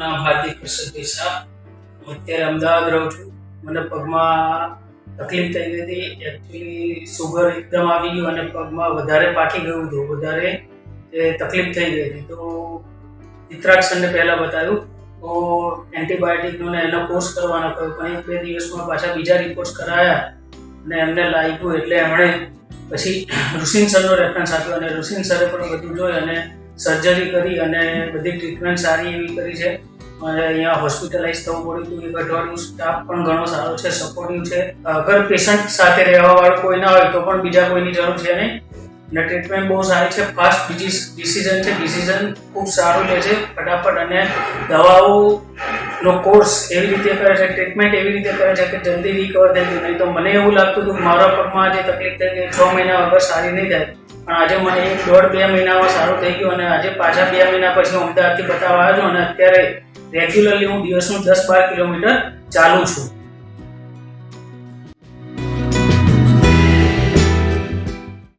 નામ હાર્દિક પ્રસાદ શાહ. હું અત્યારે અમદાવાદ રહું છું. મને પગમાં તકલીફ થઈ ગઈ હતી. એકચ્યુઅલી સુગર એકદમ આવી ગયું અને પગમાં વધારે પાકી ગયું હતું, વધારે તકલીફ થઈ ગઈ હતી. તો ચિત્રાક્ષરને પહેલાં બતાવ્યું તો એન્ટીબાયોટિકનો ને એનો કોર્સ કરવાનો કહ્યું, પણ 1-2 દિવસમાં પાછા બીજા રિપોર્ટ્સ કરાયા અને એમને લાગ્યું એટલે એમણે પછી ઋષિન સરનો રેફરન્સ આપ્યો અને ઋષિન સરે પણ બધું જોઈ અને સર્જરી કરી અને બધી ટ્રીટમેન્ટ સારી એવી કરી છે. અને અહીંયા હોસ્પિટલાઇઝ થવું પડ્યું હતું 1 અઠવાડિયું. સ્ટાફ પણ ઘણો સારો છે, સપોર્ટિવ છે. અગર પેશન્ટ સાથે રહેવાવાળું કોઈ ના હોય તો પણ બીજા કોઈની જરૂર છે નહીં. અને ટ્રીટમેન્ટ બહુ સારી છે, ફાસ્ટ ડિસિઝન છે, ડિસિઝન ખૂબ સારું લે છે ફટાફટ. અને દવાઓનો કોર્સ એવી રીતે કરે છે, ટ્રીટમેન્ટ એવી રીતે કરે છે કે જલ્દી રિકવર થઈ ગયું. નહીં તો મને એવું લાગતું હતું કે મારા પગમાં જે તકલીફ થઈ ગઈ 6 મહિના વગર સારી નહીં થાય, પણ આજે મને 1-1.5-2 મહિનામાં સારું થઈ ગયું. અને આજે પાછા 2 મહિના પછી હું અમદાવાદથી બતાવવા આવ્યો છું અને અત્યારે રેગ્યુલરલી હું દિવસનું 10-12 કિલોમીટર ચાલું છું.